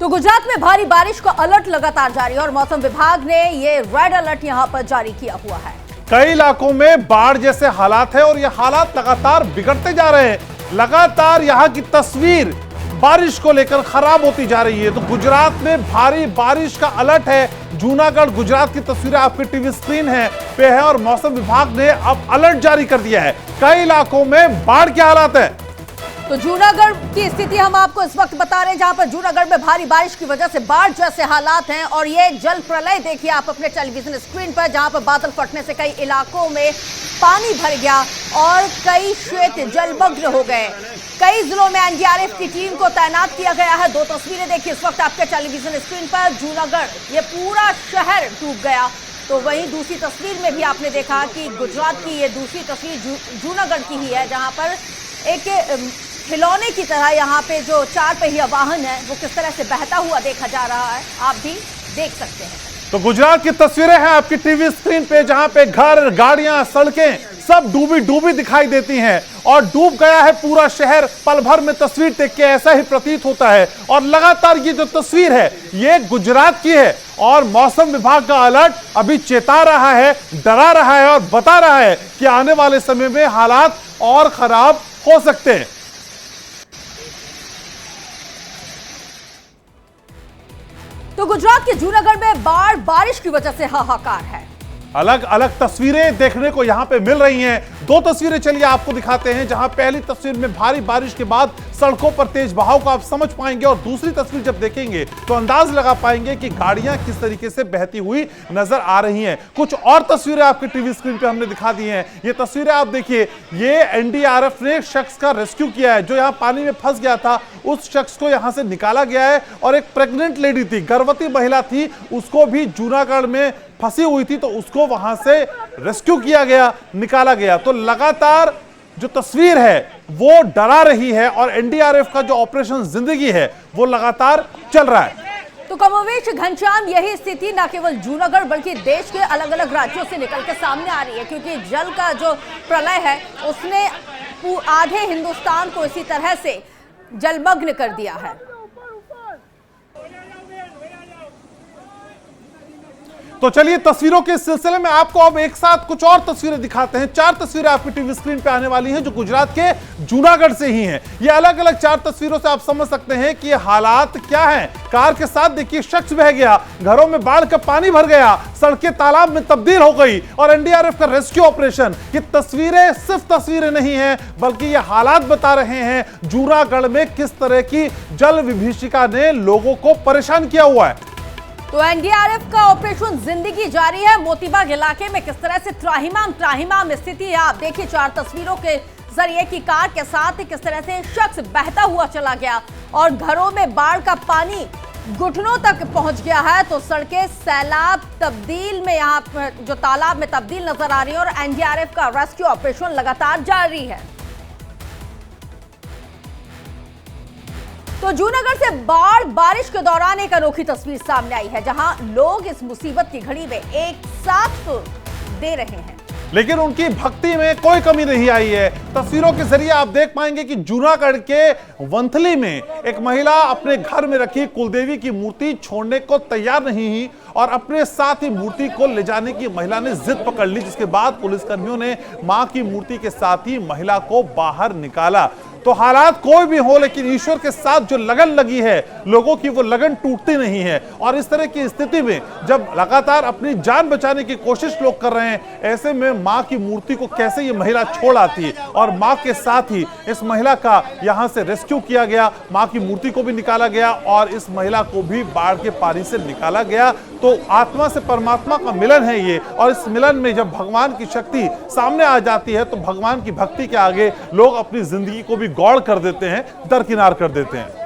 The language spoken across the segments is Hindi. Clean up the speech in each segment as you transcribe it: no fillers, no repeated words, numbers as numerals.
तो गुजरात में भारी बारिश का अलर्ट लगातार जारी है और मौसम विभाग ने ये रेड अलर्ट यहां पर जारी किया हुआ है। कई इलाकों में बाढ़ जैसे हालात है और ये हालात लगातार बिगड़ते जा रहे हैं। लगातार यहां की तस्वीर बारिश को लेकर खराब होती जा रही है। तो गुजरात में भारी बारिश का अलर्ट है। जूनागढ़ गुजरात की तस्वीरें आपकी टीवी स्क्रीन पे है और मौसम विभाग ने अब अलर्ट जारी कर दिया है। कई इलाकों में बाढ़ के हालात है। तो जूनागढ़ की स्थिति हम आपको इस वक्त बता रहे हैं, जहां पर जूनागढ़ में भारी बारिश की वजह से बाढ़ जैसे हालात हैं और ये जल प्रलय देखिए आप अपने टेलीविजन स्क्रीन पर, जहां पर बादल फटने से कई इलाकों में पानी भर गया और कई क्षेत्र जलमग्न हो गए। कई जिलों में एनडीआरएफ की टीम को तैनात किया गया है। दो तस्वीरें देखिए इस वक्त आपके टेलीविजन स्क्रीन पर। जूनागढ़ ये पूरा शहर डूब गया। तो वहीं दूसरी तस्वीर में भी आपने देखा कि गुजरात की ये दूसरी तस्वीर जूनागढ़ की ही है, जहां पर एक खिलौने की तरह यहाँ पे जो 4 पहिया वाहन है वो किस तरह से बहता हुआ देखा जा रहा है, आप भी देख सकते हैं। तो गुजरात की तस्वीरें हैं आपकी टीवी स्क्रीन पे, जहां पे घर, गाड़ियां, सड़कें सब डूबी डूबी दिखाई देती हैं और डूब गया है पूरा शहर। पल भर में तस्वीर देख के ऐसा ही प्रतीत होता है। और लगातार ये जो तस्वीर है ये गुजरात की है और मौसम विभाग का अलर्ट अभी चेता रहा है, डरा रहा है और बता रहा है कि आने वाले समय में हालात और खराब हो सकते हैं। तो गुजरात के जूनागढ़ में बाढ़ बारिश की वजह से हाहाकार है। अलग अलग तस्वीरें देखने को यहां पे मिल रही हैं। दो तस्वीरें चलिए आपको दिखाते हैं, जहां पहली तस्वीर में भारी बारिश के बाद सड़कों पर तेज बहाव को आप समझ पाएंगे और दूसरी तस्वीर जब देखेंगे तो अंदाज लगा पाएंगे कि गाड़ियां किस तरीके से बहती हुई नजर आ रही हैं। कुछ और तस्वीरें आपकी टीवी स्क्रीन पे हमने दिखा दी हैं। ये तस्वीरें आप देखिए, ये एनडीआरएफ ने एक शख्स का रेस्क्यू किया है जो यहां पानी में फंस गया था। उस शख्स को यहां से निकाला गया है और एक प्रेग्नेंट लेडी थी, गर्भवती महिला थी, उसको भी जूनागढ़ में फंसी हुई थी तो उसको वहां से रेस्क्यू किया गया, निकाला गया। तो लगातार जो तस्वीर है वो डरा रही है और एनडीआरएफ का जो ऑपरेशन जिंदगी है वो लगातार चल रहा है। तो कमोवेश घनश्याम, यही स्थिति न केवल जूनागढ़ बल्कि देश के अलग अलग राज्यों से निकल के सामने आ रही है, क्योंकि जल का जो प्रलय है उसने आधे हिंदुस्तान को इसी तरह से जलमग्न कर दिया है। तो चलिए तस्वीरों के सिलसिले में आपको अब एक साथ कुछ और तस्वीरें दिखाते हैं। 4 तस्वीरें आपकी टीवी स्क्रीन पे आने वाली हैं जो गुजरात के जूनागढ़ से ही हैं। ये अलग अलग 4 तस्वीरों से आप समझ सकते हैं कि हालात क्या हैं। कार के साथ देखिए शख्स बह गया, घरों में बाढ़ का पानी भर गया, सड़कें तालाब में तब्दील हो गई और एनडीआरएफ का रेस्क्यू ऑपरेशन। ये तस्वीरें सिर्फ तस्वीरें नहीं हैं बल्कि ये हालात बता रहे हैं जूनागढ़ में किस तरह की जल विभीषिका ने लोगों को परेशान किया हुआ है। तो एनडीआरएफ का ऑपरेशन जिंदगी जारी है। मोतीबाग इलाके में किस तरह से त्राहिमाम स्थिति है आप देखिए 4 तस्वीरों के जरिए की कार के साथ किस तरह से शख्स बहता हुआ चला गया और घरों में बाढ़ का पानी घुटनों तक पहुंच गया है। तो सड़कें सैलाब तब्दील में यहाँ जो तालाब में तब्दील नजर आ रही है और एनडीआरएफ का रेस्क्यू ऑपरेशन लगातार जारी है। तो जूनागढ़ से बाढ़ बारिश के दौरान एक अनोखी तस्वीर सामने आई है, जहां लोग इस मुसीबत की घड़ी में एक साथ तो दे रहे हैं लेकिन उनकी भक्ति में कोई कमी नहीं आई है। तस्वीरों के जरिए आप देख पाएंगे कि जूनागढ़ के वंथली में एक महिला अपने घर में रखी कुलदेवी की मूर्ति छोड़ने को तैयार नहीं हुई और अपने साथ ही मूर्ति को ले जाने की महिला ने जिद पकड़ ली, जिसके बाद पुलिसकर्मियों ने मां की मूर्ति के साथ ही महिला को बाहर निकाला। तो हालात कोई भी हो लेकिन ईश्वर के साथ जो लगन लगी है लोगों की वो लगन टूटती नहीं है। और इस तरह की स्थिति में जब लगातार अपनी जान बचाने की कोशिश लोग कर रहे हैं, ऐसे में मां की मूर्ति को कैसे ये महिला छोड़ आती और मां के साथ ही इस महिला का यहां से रेस्क्यू किया गया, मां की मूर्ति को भी निकाला गया और इस महिला को भी बाढ़ के पानी से निकाला गया। तो आत्मा से परमात्मा का मिलन है ये और इस मिलन में जब भगवान की शक्ति सामने आ जाती है तो भगवान की भक्ति के आगे लोग अपनी जिंदगी को भी गौड़ कर देते हैं, दरकिनार कर देते हैं।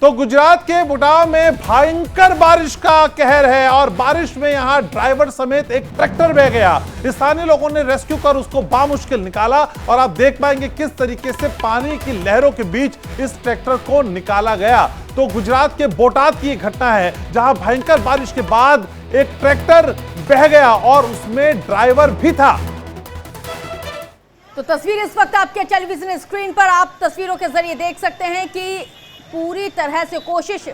तो गुजरात के बुटाव में भयंकर बारिश का कहर है और बारिश में यहां ड्राइवर समेत एक ट्रैक्टर बह गया। स्थानीय लोगों ने रेस्क्यू कर उसको बामुश्किल निकाला और आप देख पाएंगे किस तरीके से पानी की लहरों के बीच इस ट्रैक्टर को निकाला गया। तो गुजरात के बोटाद की घटना है जहां भयंकर बारिश के बाद एक ट्रैक्टर बह गया और उसमें ड्राइवर भी था। तो तस्वीर इस वक्त आपके टेलीविजन स्क्रीन पर आप तस्वीरों के जरिए देख सकते हैं कि पूरी तरह से कोशिश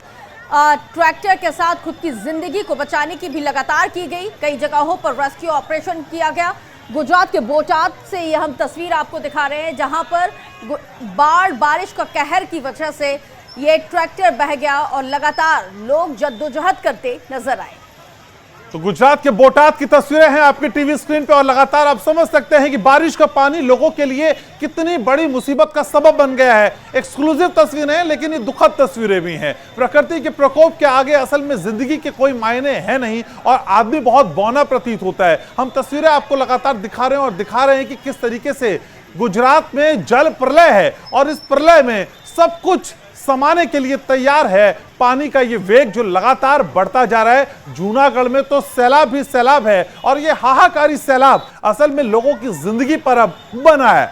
ट्रैक्टर के साथ खुद की जिंदगी को बचाने की भी लगातार की गई। कई जगहों पर रेस्क्यू ऑपरेशन किया गया। गुजरात के बोटाद से ये हम तस्वीर आपको दिखा रहे हैं, जहां पर बारिश का कहर की वजह से ये ट्रैक्टर बह गया और लगातार लोग जद्दोजहद करते नजर आए। तो गुजरात के बोटाद की तस्वीरें हैं आपके टीवी स्क्रीन पे और लगातार आप समझ सकते हैं कि बारिश का पानी लोगों के लिए कितनी बड़ी मुसीबत का सबब बन गया है। एक्सक्लूसिव तस्वीरें हैं, लेकिन ये दुखद तस्वीरें भी हैं। प्रकृति के प्रकोप के आगे असल में जिंदगी के कोई मायने हैं नहीं और आदमी बहुत बौना प्रतीत होता है। हम तस्वीरें आपको लगातार दिखा रहे हैं और दिखा रहे हैं कि किस तरीके से गुजरात में जल प्रलय है और इस प्रलय में सब कुछ समाने के लिए तैयार है। पानी का ये वेग जो लगातार बढ़ता जा रहा है। जूनागढ़ में तो सैलाब ही सैलाब है और ये हाहाकारी सैलाब असल में लोगों की जिंदगी पर अब बना है।